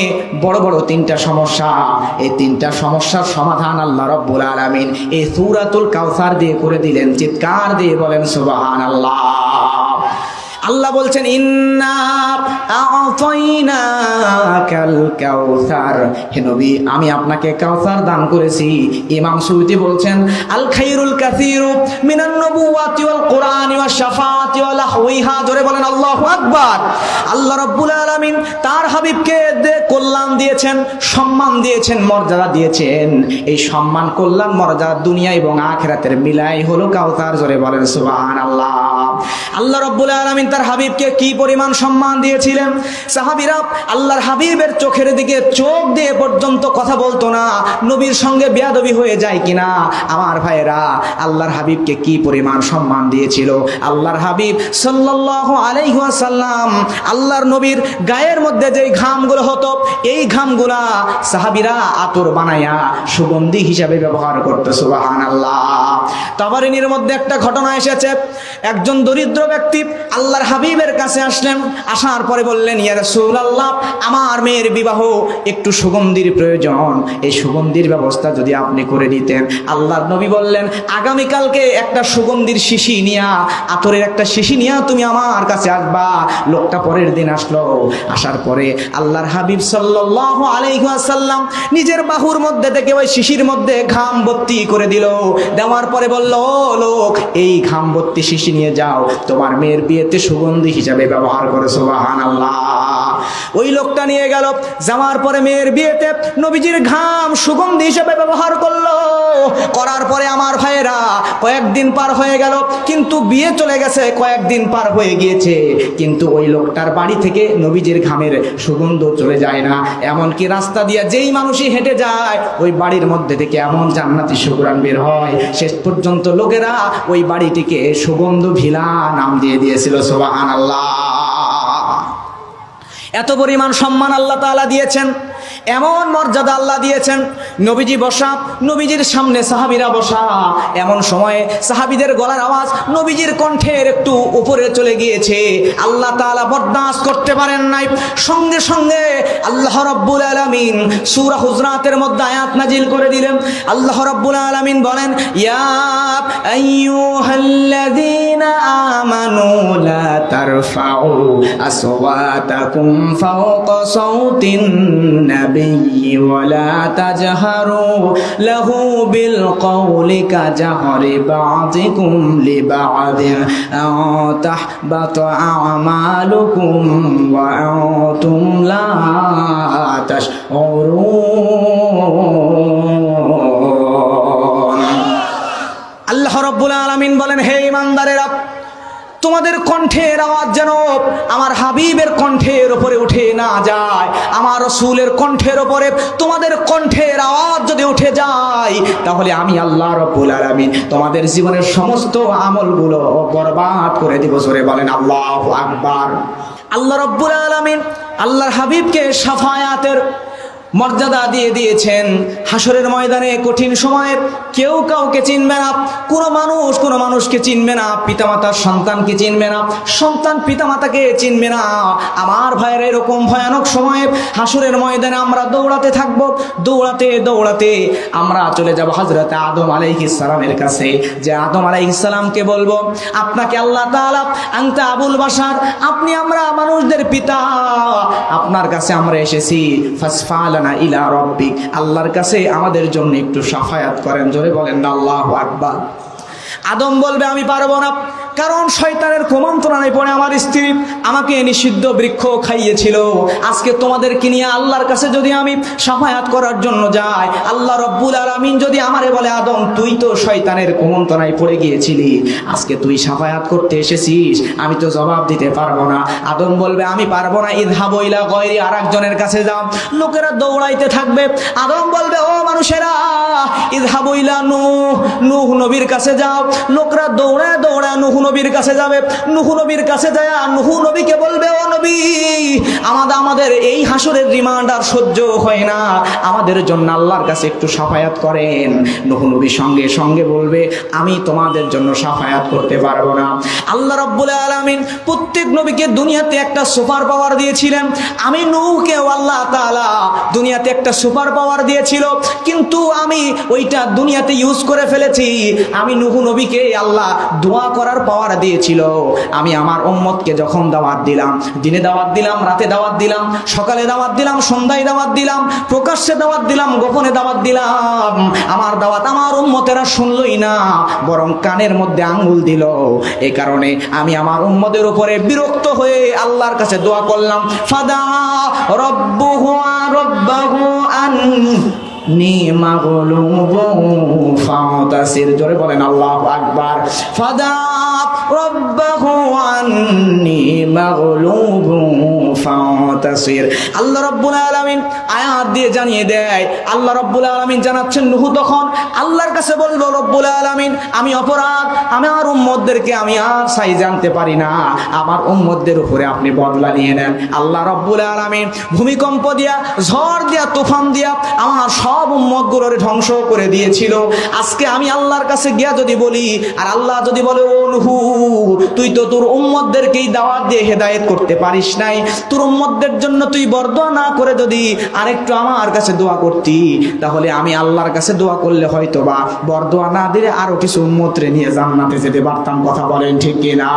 বড় বড় তিনটা সমস্যা। এই তিনটা সমস্যার সমাধান আল্লাহ রাব্বুল আলামিন এই সূরাতুল কাউসার দিয়ে করে দিলেন। চিৎকার দিয়ে বলেন সুবহানাল্লাহ। আল্লাহ বলছেন, ইন্না আ'তাইনাকাল কাউসার, হে নবী আমি আপনাকে কাউসার দান করেছি। ইমাম সুয়ুতী বলছেন, আল খায়রুল কাসীরু মিনান নবুওয়াতি ওয়াল কুরআনি ওয়াশ শাফাআতি ওয়া লাহওয়িহা। জোরে বলেন আল্লাহু আকবার। আল্লাহ রাব্বুল আলামিন তার হাবিবকে কল্যাণ দিয়েছেন, সম্মান দিয়েছেন, মর্যাদা দিয়েছেন। এই সম্মান, কল্যাণ, মর্যাদা দুনিয়া এবং আখিরাতের মিলাই হলো কাউসার। জোরে বলেন সুবহানাল্লাহ। আল্লাহ রাব্বুল আলামিন তার হাবিবকে কি পরিমাণ সম্মান দিয়েছিলেন। সাহাবীরা আল্লাহর হাবিবের চোখের দিকে চোখ দিয়ে পর্যন্ত কথা বলতো না, নবীর সঙ্গে বেয়াদবি হয়ে যায় কিনা। আমার ভাইয়েরা, আল্লাহর হাবিবকে কি পরিমাণ সম্মান দিয়েছিল। আল্লাহর হাবিব সাল্লাল্লাহু আলাইহি ওয়াসাল্লাম, আল্লাহর নবীর গায়ের মধ্যে যে ঘামগুলো হতো, এই ঘামগুলা সাহাবীরা আতর বানায়া সুগন্ধি হিসাবে ব্যবহার করতো। সুবহানাল্লাহ। তাবারিনীর মধ্যে একটা ঘটনা এসেছে, একজন দরিদ্র ব্যক্তি আল্লাহর হাবিবের কাছে আসলেন। আসার পরে বললেন, ইয়া রাসূলুল্লাহ আমার মেয়ের বিবাহ, একটু সুগন্ধির প্রয়োজন, এই সুগন্ধির ব্যবস্থা যদি আপনি করে দিতেন। আল্লাহর নবী বললেন, আগামীকালকে একটা সুগন্ধির শিশি নিয়া, আতরের একটা শিশি নিয়া তুমি আমার কাছে আসবা। লোকটা পরের দিন আসলো। আসার পরে আল্লাহর হাবিব সাল্লাল্লাহু আলাইহি ওয়াসাল্লাম নিজের বাহুর মধ্যে থেকে ওই শিশির মধ্যে ঘাম ভর্তি করে দিল। দেওয়ার পরে বলল, ও লোক, এই ঘাম ভর্তি শিশি নিয়ে যাও, তোমার মেয়ের বিয়েতে সুগন্ধি হিসাবে ব্যবহার করে। সুবহানাল্লাহ। ওই লোকটা নিয়ে গেল, যাওয়ার পরে মেয়ের বিয়েতে নবীজির ঘাম সুগন্ধি হিসাবে ব্যবহার করলো। করার পরে আমার ভাইয়েরা, কয়েকদিন পার হয়ে গেল, কিন্তু বিয়ে চলে গেছে, কয়েকদিন পার হয়ে গিয়েছে, কিন্তু ওই লোকটার বাড়ি থেকে নবীজির ঘামের সুগন্ধ চলে যায় না। এমনকি রাস্তা দিয়ে যেই মানুষই হেঁটে যায়, ওই বাড়ির মধ্যে থেকে এমন জান্নাতি সুঘ্রাণ বের হয়, শেষ পর্যন্ত লোকেরা ওই বাড়িটিকে সুগন্ধ ভিলা নাম দিয়ে দিয়েছিল। সুবহানাল্লাহ। এত পরিমাণ সম্মান আল্লাহ তাআলা দিয়েছেন। এমন মর্যাদা আল্লাহ দিয়েছেন। নবীজি বসা, নবীজির সামনে সাহাবীরা বসা। এমন সময়ে সাহাবীদের গলার আওয়াজ নবীজির কণ্ঠের একটু উপরে চলে গিয়েছে। আল্লাহ তাআলা বরদাস্ত করতে পারেন নাই। সঙ্গে সঙ্গে আল্লাহ রাব্বুল আলামিন সূরা হুজরাতের মধ্যে আয়াত নাজিল করে দিলেন। আল্লাহ রাব্বুল আলামিন বলেন, ইয়া আইয়ুহাল্লাযীনা আমানু লা তারফাউ আসওয়াতাকুম ফাওকা সাওতিন নাবিয়্যি ওয়া লা তাজহারু লাহু বিল কওলি কাজহরি বা'দিকুম লিবা'দিন আন তাহবাতা আমালুকুম ওয়া আনতুম লা তাশউরুন। আল্লাহ রাব্বুল আলামিন বলেন, হে ঈমানদারেরা, তোমাদের কণ্ঠের আওয়াজ যেন আমার হাবিবের কণ্ঠের উপরে উঠে না যায়। আমার রাসূলের কণ্ঠের উপরে তোমাদের কণ্ঠের আওয়াজ যদি উঠে যায়, তাহলে আমি আল্লাহ রাব্বুল আলামিন তোমাদের জীবনের সমস্ত আমলগুলো বরবাদ করে দিব। জোরে বলেন আল্লাহু আকবার। আল্লাহ রাব্বুল আলামিন আল্লাহর হাবিবকে শাফায়াতের মর্যাদা দিয়ে দিয়েছেন। হাসরের ময়দানে কঠিন সময়ে কেউ কাউকে চিনবে না, কোনো মানুষকে চিনবে না, পিতামাতার সন্তানকে চিনবে না, সন্তান পিতামাতাকে চিনবে না। আমার ভাইয়ের এরকম ভয়ানক সময়ে হাসরের ময়দানে আমরা দৌড়াতে থাকবো, দৌড়াতে দৌড়াতে আমরা চলে যাব হযরত আদম আলাইহিস সালামের কাছে। যে আদম আলাইহিস সালামকে বলবো, আপনাকে আল্লাহ তাআলা আনতা আবুল বাশার, আপনি আমরা মানুষদের পিতা, আপনার কাছে আমরা এসেছি। ফাসফাল ইলা রাব্বিক, আল্লাহর কাছে আমাদের জন্য একটু শাফায়াত করেন। জোরে বলেন না আল্লাহু আকবার। আদম বলবে, আমি পারবো না, কারণ শয়তানের কুমন্ত্রণায় পড়ে আমার স্ত্রী আমাকে নিষিদ্ধ বৃক্ষ খাইয়েছিল। আজকে তোমাদেরকে নিয়ে আল্লাহর কাছে যদি আমি শাফায়াত করার জন্য যাই, আল্লাহ রাব্বুল আলামিন যদি আমারে বলে, আদম তুই তো শয়তানের কুমন্ত্রণায় পড়ে গিয়েছিলি, আজকে তুই শাফায়াত করতে এসেছিস, আমি তো জবাব দিতে পারবো না। আদম বলবে, আমি পারবো না, ইযহাবু ইলা গায়রি, আরেকজনের কাছে যাও। লোকেরা দৌড়াইতে থাকবে। আদম বলবে, ও মানুষেরা, ইযহাবু ইলা নূহ নবীর কাছে যাও। লোকরা দৌড়ে দৌড়ে নূহ নবীর কাছে যাবে। নূহ নবীর কাছে যায় নূহ নবীকে বলবে, ও নবী, আমাদের এই হাসরের রিমান্ড আর সহ্য হয় না, আমাদের জন্য আল্লাহর কাছে একটু শাফায়াত করেন। নূহ নবী সঙ্গে সঙ্গে বলবে, আমি তোমাদের জন্য শাফায়াত করতে পারবো না। আল্লাহ রাব্বুল আলামিন প্রত্যেক নবীকে দুনিয়াতে একটা সুপার পাওয়ার দিয়েছিলেন। আমি নূহকেও আল্লাহ তাআলা দুনিয়াতে একটা সুপার পাওয়ার দিয়েছিল, কিন্তু আমি ওইটা দুনিয়াতে ইউজ করে ফেলেছি। আমি নূহ নবীকে আল্লাহ দোয়া করার পাওয়ার দিয়েছিল। আমি আমার উম্মতকে যখন দাওয়াত দিলাম, দিনে দাওয়াত দিলাম, রাতে দাওয়াত দিলাম, সকালে দাওয়াত দিলাম, সন্ধ্যায় দাওয়াত দিলাম, প্রকাশ্যে দাওয়াত দিলাম, গোপনে দাওয়াত দিলাম, আমার দাওয়াত আমার উম্মতেরা শুনলই না, বরং কানের মধ্যে আঙ্গুল দিল। এই কারণে আমি আমার উম্মতের উপরে বিরক্ত হয়ে আল্লাহর কাছে দোয়া করলাম। ফাদা রব্বুহু রাব্বাহু আন মাগলুবুন ফাতাসির। জোরে বলেন আল্লাহু আকবার। ফাদা রাব্বাহু আন্নী মাগলুবুন ফাতাসির। আল্লাহ রাব্বুল আলামিন আয়াত দিয়ে জানিয়ে দেয়। আল্লাহ রাব্বুল আলামিন জানাচ্ছেন, নূহ তখন আল্লাহর কাছে বলল, রব্বুল আলামিন, আমি অপরাধ, আমার উম্মতদেরকে আমি আর সাই জানতে পারি না, আমার উম্মতদের উপরে আপনি বদলা নিয়ে নেন। আল্লাহ রাব্বুল আলামিন ভূমিকম্প দিয়া, ঝড় দিয়া, তুফান দিয়া আমার সব উম্মতগুলোরে ধ্বংস করে দিয়েছিল। আজকে আমি আল্লাহর কাছে গিয়া যদি বলি, আর আল্লাহ যদি বলে, ও নূহ, তুই তো তোর উম্মতদেরকেই দাওয়াত দিয়ে হেদায়েত করতে পারিস নাই, তোর উম্মতদের জন্য তুই বরদোয়া না করে যদি আরেকটু আমার কাছে দোয়া করতি, তাহলে আমি আল্লাহর কাছে দোয়া করলে হয়তো বা বরদোয়া না দিলে আরো কিছু উম্মতরে নিয়ে জান্নাতে যেতে পারতাম। কথা বলেন ঠিক কিনা?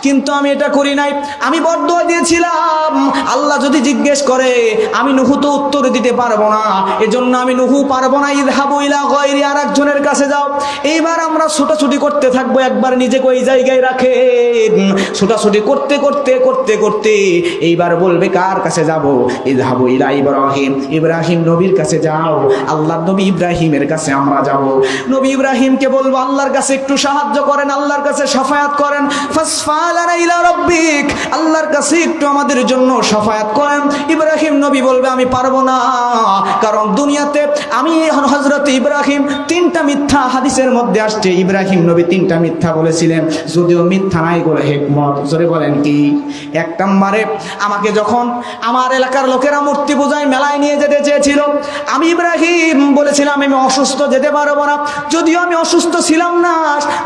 কিন্তু আমি এটা করি নাই, আমি বরদোয়া দিয়েছিলাম। আল্লাহ যদি জিজ্ঞেস করে, আমি নূহ তো উত্তর দিতে পারবো না, এজন্য আমি নূহ পারবো না। ইযহাবু ইলা গায়রি, আরেকজনের কাছে যাও। এইবার আমরা ছোটাছুটি করতে থাকবো, একবার নিজেকে ওই জায়গায় রাখেন। ছোটাছুটি করতে করতে করতে করতে এইবার বলবে, কার কাছে যাব? ইযহাবু ইলা ইব্রাহিম, ইব্রাহিম নবীর কাছে যাও। আল্লাহর নবী ইব্রাহিমের কাছে আমরা যাব। নবী ইব্রাহিমকে বলবো, আল্লাহর কাছে একটু সাহায্য করেন, আল্লাহর কাছে শাফায়াত করেন। ফাসফালানা ইলা রাব্বিক, আল্লাহর কাছে একটু আমাদের জন্য শাফায়াত করেন। ইব্রাহিম নবী বলবে, আমি পারবো না, কারণ দুনিয়াতে আমি হযরত ইব্রাহিম তিনটা মিথ্যা, হাদিসের মধ্যে আসছে ইব্রাহিম নবী তিনটা মিথ্যা বলেছিলেন। যদিও মিথ্যা না, এগুলো হিকমত। জোরে বলেন কি? এক নম্বরে আমাকে যখন আমার এলাকার লোকেরা মূর্তি পূজায় মেলায় নিয়ে যেতে চেয়েছিল, আমি ইব্রাহিম বলেছিলাম আমি অসুস্থ, যেতে পারবো না। যদিও আমি অসুস্থ ছিলাম না,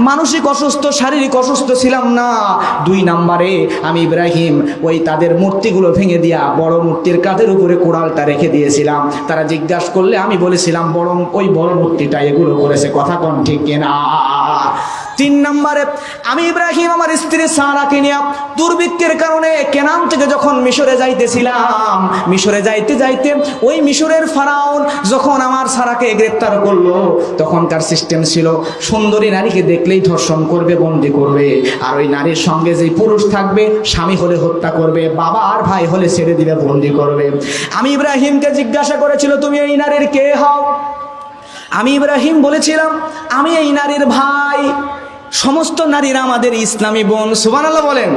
মানসিক অসুস্থ, শারীরিক অসুস্থ ছিলাম না। দুই নম্বরে আমি ইব্রাহিম ওই তাদের মূর্তিগুলো ভেঙে দিয়া বড় মূর্তির কাঁধের উপরে কোড়ালটা রেখে দিয়েছিলাম। তারা জিজ্ঞাসা করলে আমি বলেছিলাম বরং ওই বড় মূর্তিটা এগুলো করেছে। কথা কোন ঠিক কিনা? তিন নম্বরে আমি ইব্রাহিম আমার স্ত্রী সারাকে নিয়ে দুর্ভিক্ষের কারণে কেনান থেকে যখন মিশরে যাইতেছিলাম, মিশরে যাইতে যাইতে ওই মিশরের ফারাউন যখন আমার সারাকে গ্রেপ্তার করলো, তখনকার সিস্টেম ছিল সুন্দরী নারীকে দেখলেই ধর্ষণ করবে, বন্দি করবে, আর ওই নারীর সঙ্গে যে পুরুষ থাকবে স্বামী হলে হত্যা করবে, বাবা আর ভাই হলে ছেড়ে দিবে, বন্দি করবে। আমি ইব্রাহিমকে জিজ্ঞাসা করেছিল তুমি এই নারীর কে হও? আমি ইব্রাহিম বলেছিলাম আমি এই নারীর ভাই। সমস্ত নারীরা আমাদের ইসলামী বোন। সুবহানাল্লাহ বলেন।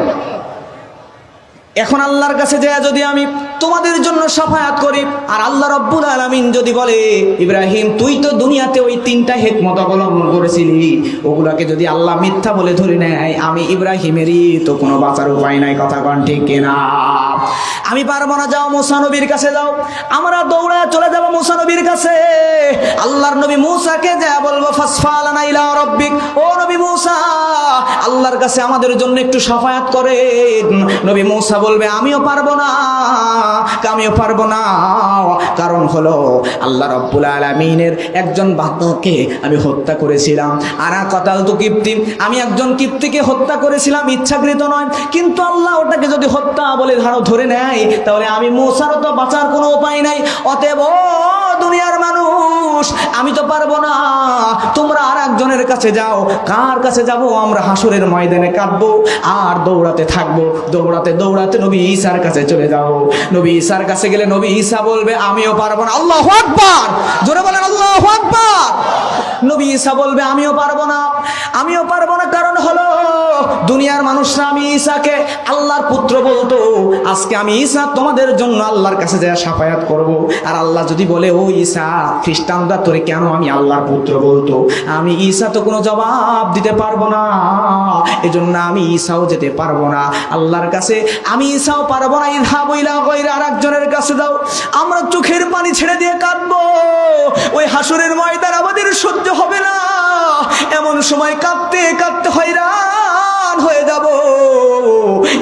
এখন আল্লাহর কাছে যায় যদি আমি তোমাদের জন্য শাফায়াত করি, আর আল্লাহ রাব্বুল আলামিন যদি বলে ইব্রাহিম তুই তো দুনিয়াতে ওই তিনটা হিকমত অবলম্বন করেছিলি, ওগুলাকে যদি আল্লাহ মিথ্যা বলে ধরে নেয়, আমি ইব্রাহিমেরই তো কোনো বাঁচার উপায় নাই। কথা কোন ঠিক কিনা? আমি পারবো না, যাও মুসা নবীর কাছে যাও। আমরা দৌড়ে চলে যাব মুসা নবীর কাছে। আল্লাহর নবী মুসাকে যা বলবো ফাসফালানা ইলা রাব্বিক, ও নবী মুসা আল্লাহর কাছে আমাদের জন্য একটু শাফায়াত করেন। নবী মুসা বলবে আমিও পারবো না, আমিও পারবো না। কারণ হলো আল্লাহ রাব্বুল আলামিনের একজন বান্দাকে আমি হত্যা করেছিলাম। আনা কাতালতু কিপ্তি, আমি একজন কিপ্তিকে হত্যা করেছিলাম, ইচ্ছাকৃত নয়। কিন্তু আল্লাহ ওটাকে যদি হত্যা বলে ধরে নেয়, তাহলে আমি মুসারও তো বাঁচার কোনো উপায় নাই। অতএব ও দুনিয়ার মানুষ, আমি তো পারবো না, তোমরা আর একজনের কাছে যাও। কার কাছে যাব? আমরা হাসরের ময়দানে কাঁদবো আর দৌড়াতে থাকবো। দৌড়াতে দৌড়াতে নবী ঈসার কাছে চলে যাব। নবী ঈসার কাছে গেলে নবী ঈসা বলবে আমিও পারবো না। আল্লাহু আকবার, জোরে বলেন আল্লাহু আকবার। নবী ঈসা বলবে আমিও পারবো না, আমিও পারবো না। কারণ হলো দুনিয়ার মানুষরা আমি ঈসাকে আল্লাহর পুত্র বলতো, আজকে আমি ঈসা তোমাদের জন্য আল্লাহর কাছে যায় শাফায়াত করব। আর আল্লাহ যদি বলে ও ঈসা খ্রিস্টানরা তোরে কেন আমি আল্লাহর পুত্র বলতো, আমি ঈসা তো কোনো জবাব দিতে পারবো না। এজন্য আমি ঈসাও যেতে পারবো না আল্লাহর কাছে, আমি ঈসাও পারবো না। ইযহাবু ইলা গায়রি, আর একজনের কাছে দাও। আমরা চোখের পানি ছেড়ে দিয়ে কাঁদবো। ওই হাসরের ময়দান আমাদের সহ্য হবে না। এমন সময় কাঁদতে কাঁদতে হয়রান হয়ে যাব।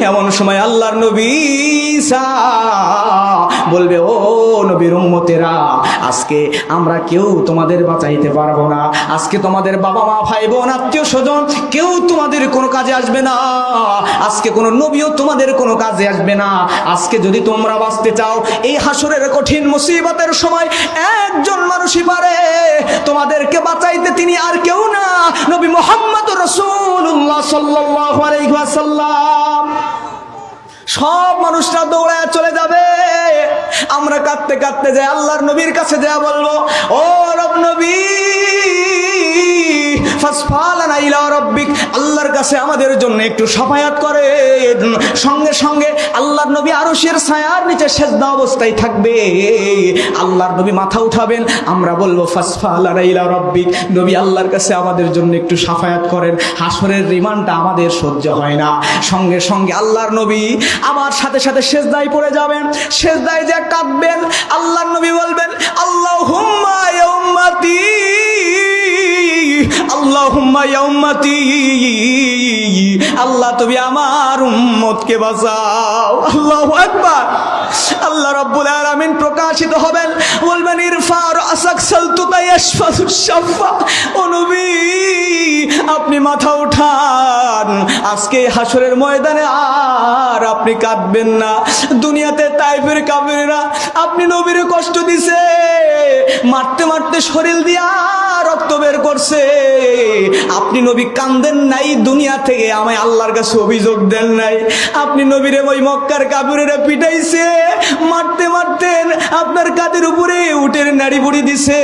এমন সময় আল্লাহর নবী ঈসা বলবে ও নবীর উম্মতেরা, আজকে আমরা কেউ তোমাদের বাঁচাইতে পারবো না। আজকে তোমাদের বাবা মা ভাই বোন আত্মীয় স্বজন কেউ তোমাদের কোনো কাজে আসবে না। আজকে কোনো নবীও তোমাদের কোনো কাজে আসবে না। আজকে যদি তোমরা বাঁচতে চাও এই হাসরের কঠিন মুসিবতের সময়, একজন মানুষই পারে তোমাদেরকে বাঁচাইতে, তিনি আর কেউ না, নবী মুহাম্মদুর রাসূলুল্লাহ সাল্লাল্লাহু আলাইহি ওয়াসাল্লাম। সব মানুষরা দৌড়ায় চলে যাবে। আমরা কাঁদতে কাঁদতে যাই আল্লাহর নবীর কাছে যা বলবো ও রব নবী ফাসফালানা ইলা রাব্বিক, আল্লাহর কাছে আমাদের জন্য একটু শাফায়াত করেন। সঙ্গে সঙ্গে আল্লাহর নবী আরশের ছায়ার নিচে সেজদা অবস্থায় থাকবে। আল্লাহর নবী মাথা উঠাবেন, আমরা বলবো ফাসফালানা ইলা রাব্বিক, নবী আল্লাহর কাছে আমাদের জন্য একটু শাফায়াত করেন। হাসরের রিমান্ডটা আমাদের সহ্য হয় না। সঙ্গে সঙ্গে আল্লাহর নবী আবার সাথে সাথে সেজদায় পড়ে যাবেন। সেজদায় যে কাঁদবেন, আল্লাহর নবী বলবেন আল্লাহুম্মা ইয়া উম্মতি, আল্লাহুম্মা ইয়া উম্মতি, আল্লাহ তুমি আমার উম্মতকে বাঁচাও। আল্লাহু আকবার। আল্লাহ রাব্বুল আলামিন প্রকাশিত হবেন, বলবেন ইরফা রাসাক সালতুকা ইয়াশফাসুশ শাফা, ও নবী আপনি মাথা উঠান। আজকে হাসরের ময়দানে আর আপনি কাঁদবেন না। দুনিয়াতে তাইফের কাফেররা আপনি নবীর কষ্ট দিছে, মারতে মারতে শরীর দিয়া রক্ত বের করছে, আপনি নবী কান্দেন নাই। দুনিয়া থেকে আমায় আল্লাহর কাছে অভিযোগ দেন নাই। আপনি নবীরে ওই মক্কার কাফেরেরা পিটাইছে, মারতে মারতেন আপনার কাঁধের উপরে উটের নাড়ি বুড়ি দিছে,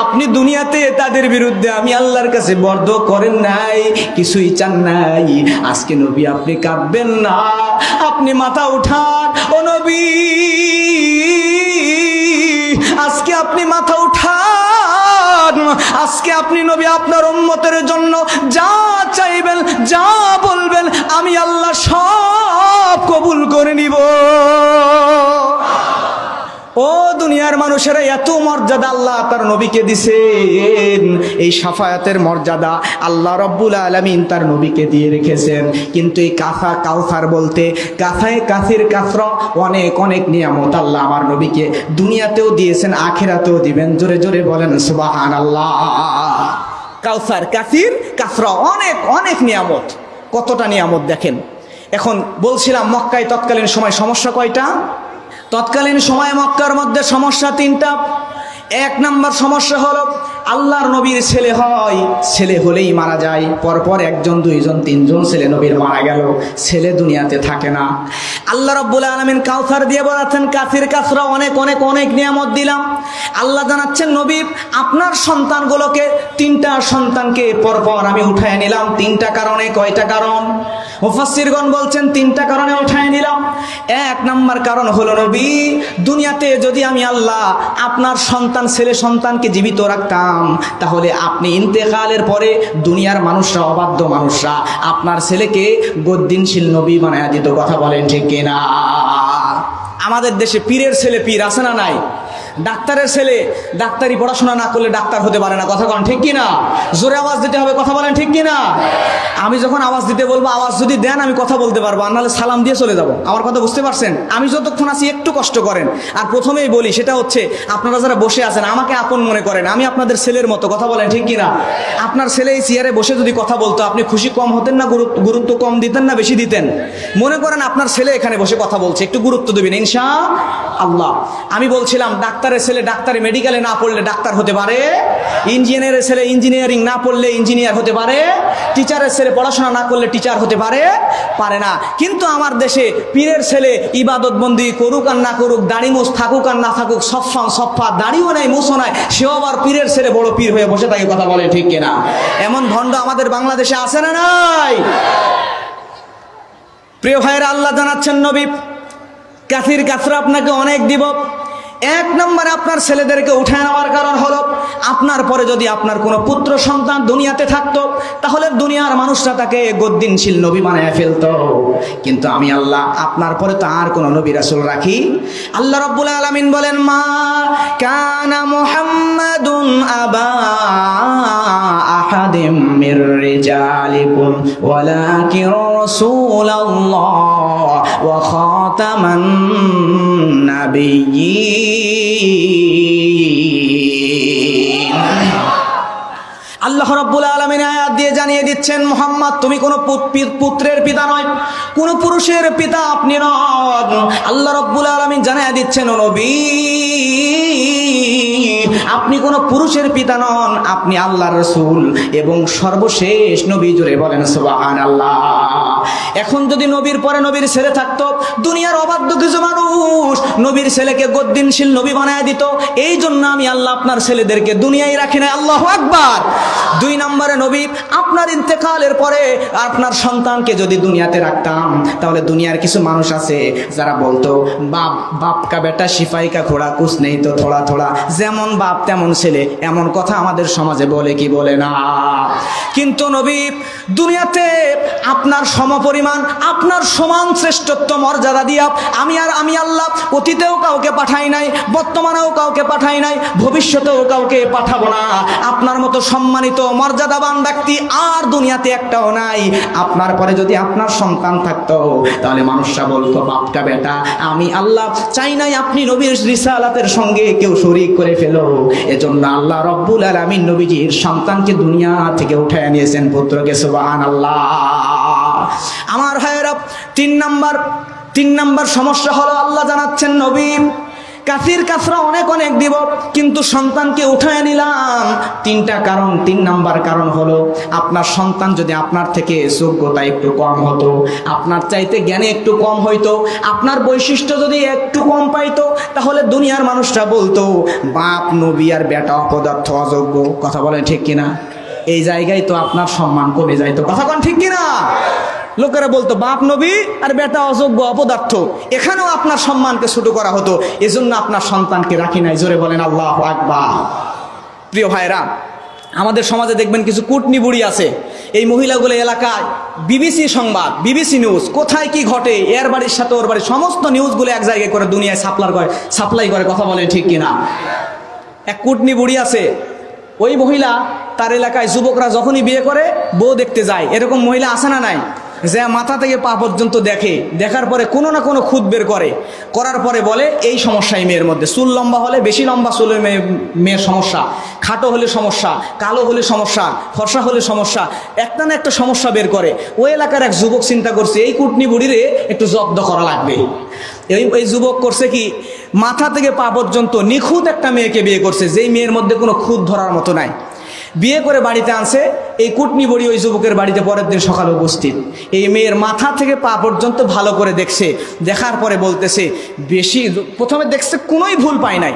আপনি দুনিয়াতে তাদের বিরুদ্ধে আমি আল্লাহর কাছে বর্দ করেন নাই, কিছুই চান নাই। আজকে নবী আপনি কাঁদবেন না, আপনি মাথা উঠান। ও নবী আজকে আপনি মাথা উঠান। আজকে আপনি নবী আপনার উম্মতের জন্য যা চাইবেন, যা বলবেন দুনিয়ার মানুষেরা এত মর্যাদা আল্লাহ তার নবীকে দিছেন, এই শাফায়াতের মর্যাদা আল্লাহ রব্বুল আলামিন তার নবীকে দিয়ে রেখেছেন। কিন্তু এই কাফা কাউসার বলতে কাফায়ে কাসির কাসরা অনেক অনেক নিয়ামত আল্লাহ আমার নবীকে দুনিয়াতেও দিয়েছেন, আখিরাতেও দিবেন। জোরে জোরে বলেন সুবহানাল্লাহ। কাউসার কাসির কাসরা অনেক অনেক নিয়ামত। কতটা নিয়ামত দেখেন। এখন বলছিলাম মক্কায় তৎকালীন সময় সমস্যা কয়টা? তৎকালীন সময় মক্কার মধ্যে সমস্যা তিনটা। এক নাম্বার সমস্যা হলো আল্লাহর নবীর ছেলে হয়, ছেলে হলেই মারা যায়, পরপর একজন দুইজন তিনজন ছেলে নবীর মারা গেল, ছেলে দুনিয়াতে থাকে না। আল্লাহ রাব্বুল আলামিন কাউসার দিয়ে বলাচ্ছেন কাসির কাসরা অনেক অনেক অনেক নিয়ামত দিলাম। আল্লাহ জানাচ্ছেন নবী আপনার সন্তানগুলোকে, তিনটা সন্তানকে পরপর আমি উঠায় নিলাম। তিনটা কারণে। কয়টা কারণ? মুফাসসিরগণ বলছেন তিনটা কারণে উঠায় নিলাম। এক নাম্বার কারণ হলো নবী দুনিয়াতে যদি আমি আল্লাহ আপনার সন্তান ছেলে সন্তানকে জীবিত রাখতাম, তাহলে আপনি ইন্তেকালের পরে দুনিয়ার মানুষরা, অবাধ্য মানুষরা আপনার ছেলেকে গদ্দিনশীল নবী বানায়া দিত। কথা বলেন ঠিক কিনা? আমাদের দেশে পীরের ছেলে পীর আছে না নাই? ডাক্তারের ছেলে ডাক্তারি পড়াশোনা না করলে ডাক্তার হতে পারে না। কথা বলেন ঠিক কিনা? জোরে আওয়াজ দিতে হবে। কথা বলেন ঠিক কিনা? আমি যখন আওয়াজ দিতে বলবো, আওয়াজ যদি দেন আমি কথা বলতে পারবো, আর নাহলে সালাম দিয়ে চলে যাব। আমার কথা বুঝতে পারছেন? আমি যতক্ষণ আছি একটু কষ্ট করেন। আর প্রথমেই বলি, সেটা হচ্ছে আপনারা যারা বসে আছেন আমাকে আপন মনে করেন, আমি আপনাদের ছেলের মতো। কথা বলেন ঠিক কিনা? আপনার ছেলে এই চেয়ারে বসে যদি কথা বলতো, আপনি খুশি কম হতেন না গুরুত্ব কম দিতেন না বেশি দিতেন? মনে করেন আপনার ছেলে এখানে বসে কথা বলছে, একটু গুরুত্ব দেবেন ইনশাআল্লাহ। আমি বলছিলাম ডাক্তারের ছেলে ডাক্তারি মেডিকেলে না পড়লে ডাক্তার হতে পারে, ইঞ্জিনিয়ারের ছেলে ইঞ্জিনিয়ারিং না পড়লে ইঞ্জিনিয়ার হতে পারে, টিচারের ছেলে পড়াশোনা না করলে টিচার হতে পারে না। কিন্তু আমার দেশে পীরের ছেলে ইবাদত বন্দি করুক আর না করুক, দাড়ি মুছ থাকুক আর না থাকুক, সফা দাড়িও নাই মুছও নাই, সেও আবার পীরের ছেলে বড় পীর হয়ে বসে থাকে। কথা বলে ঠিক কিনা? এমন ভণ্ড আমাদের বাংলাদেশে আছে না নাই? প্রিয় ভাইয়েরা, আল্লাহ জানাচ্ছেন নবী কাসির কাসরা আপনাকে অনেক দিব। এক নম্বরে আপনার ছেলেদেরকে উঠায় নেওয়ার কারণ হলো আপনার পরে যদি আপনার কোনো পুত্র সন্তান দুনিয়াতে থাকতো, তাহলে দুনিয়ার মানুষরা তাকে গদ্দিনশীল নবী বানায় ফেলতো। কিন্তু আমি আল্লাহ আপনার পরে তো আর কোনো নবী রাসূল রাখি। আল্লাহ রাব্বুল আলামিন বলেন মা কানা মুহাম্মাদুন আবা আহাদিম মির রিজালিকুম ওয়ালাকিন রাসূলুল্লাহ ওয়া খাতামান নাবিয়্যিন। আল্লাহ রাব্বুল আলামিন আয়াত দিয়ে জানিয়ে দিচ্ছেন মুহাম্মদ তুমি কোনো পুত্রের পিতা নয়, কোনো পুরুষের পিতা আপনি নন। আল্লাহ রাব্বুল আলামিন জানিয়ে দিচ্ছেন ও নবী আপনি কোনো পুরুষের পিতা নন, আপনি আল্লাহর রাসূল এবং সর্বশেষ নবী। জোরে বলেন সুবহানাল্লাহ। এখন যদি নবীর পরে নবীর ছেলে থাকতো, দুনিয়ার অবাধ্য কিছু মানুষ নবীর ছেলেকে গদ্দিনশীল নবী বানায় দিত। এই জন্য আমি আল্লাহ আপনার ছেলেদেরকে দুনিয়ায় রাখি না। আল্লাহু আকবার। দুই নম্বরে নবী আপনার ইন্তেকালের পরে আপনার সন্তানকে যদি দুনিয়াতে রাখতাম, তাহলে দুনিয়ার কিছু মানুষ আছে যারা বলতো বাপ কা বেটা সিপাহি কা ঘোড়া কুছ নেই তো থোড়া থোড়া, যেমন বাপ তেমন ছেলে, এমন কথা আমাদের সমাজে বলে কি বলে না? কিন্তু নবী দুনিয়াতে আপনার সমপরিমাণ, আপনার সমান শ্রেষ্ঠত্ব মর্যাদা দিয়া আমি আল্লাহ অতীতেও কাউকে পাঠাই নাই, বর্তমানেও কাউকে পাঠাই নাই, ভবিষ্যতেও কাউকে পাঠাবো না। আপনার মতো সম্মানিত মর্যাদাবান ব্যক্তি আর দুনিয়াতে একটাও নাই। আপনার পরে যদি আপনার সন্তান থাকতো, তাহলে মানুষরা বলতো বাপটা বেটা। আমি আল্লাহ চাই নাই আপনি নবীর রিসালাতের সঙ্গে কেউ শরীক করে ফেলো। এজন্য আল্লাহ রব্বুল আলামিন নবীজির সন্তানকে দুনিয়া থেকে উঠায় নিয়েছেন, পুত্রকে। সুবহানাল্লাহ। আমার ভাইয়েরা, তিন নাম্বার সমস্যা হলো আল্লাহ জানাচ্ছেন নবী কাসির কাসরা অনেক অনেক দিব, কিন্তু সন্তানকে উঠায় নিলাম। তিনটা কারণ। তিন নাম্বার কারণ হলো আপনার সন্তান যদি আপনার থেকে যোগ্যতা একটু কম হতো, আপনার চাইতে জ্ঞানে একটু কম হইতো, আপনার বৈশিষ্ট্য যদি একটু কম পাইতো, তাহলে দুনিয়ার মানুষরা বলতো বাপ নবী আর বেটা অপদার্থ অযোগ্য। কথা বলেন ঠিক কিনা? এই জায়গায় তো আপনার সম্মান কমে যাইতো। কথা বলেন ঠিক কিনা? লোকেরা বলতো বাপ নবী আর বেটা অযোগ্য অপদার্থ। এখানেও আপনার সম্মানকে ছোট করা হতো। এজন্য আপনার সন্তানকে রাখি নাই। জোরে বলেন আল্লাহু আকবার। প্রিয় ভাইরা, আমাদের সমাজে দেখবেন কিছু কুটনি বুড়ি আছে, এই মহিলাগুলো এলাকায় বিবিসি সংবাদ, বিবিসি নিউজ, কোথায় কি ঘটে এর বাড়ির সাথে ওর বাড়ির সমস্ত নিউজগুলো এক জায়গায় করে দুনিয়ায় সাপ্লাই করে, কথা বলে ঠিক কিনা? এক কুটনি বুড়ি আছে, ওই মহিলা তার এলাকায় যুবকরা যখনই বিয়ে করে বউ দেখতে যায়, এরকম মহিলা আছে না নাই? যে মাথা থেকে পা পর্যন্ত দেখে, দেখার পরে কোনো না কোনো খুঁত বের করে, করার পরে বলে এই সমস্যাই মেয়ের মধ্যে, চুল লম্বা হলে, বেশি লম্বা চুলে মেয়ের সমস্যা, খাটো হলে সমস্যা, কালো হলে সমস্যা, ফর্সা হলে সমস্যা, একটা না একটা সমস্যা বের করে। ওই এলাকার এক যুবক চিন্তা করছে এই কুটনি বুড়িরে একটু জব্দ করা লাগবে। এই যুবক করছে কি, মাথা থেকে পা পর্যন্ত নিখুঁত একটা মেয়েকে বিয়ে করছে, যেই মেয়ের মধ্যে কোনো খুঁত ধরার মতো নাই। বিয়ে করে বাড়িতে আনছে, এই কুটনি বুড়ি ওই যুবকের বাড়িতে পরের দিন সকালে উপস্থিত। এই মেয়ের মাথা থেকে পা পর্যন্ত ভালো করে দেখছে, দেখার পরে বলতেছে বেশি, প্রথমে দেখছে কোনোই ভুল পায় নাই,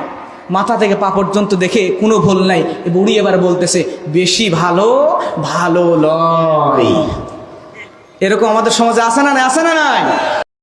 মাথা থেকে পা পর্যন্ত দেখে কোনো ভুল নাই। বুড়ি এবার বলতেছে বেশি ভালো ভালো লয়। এরকম আমাদের সমাজে আছে না নাই? আছে না নাই?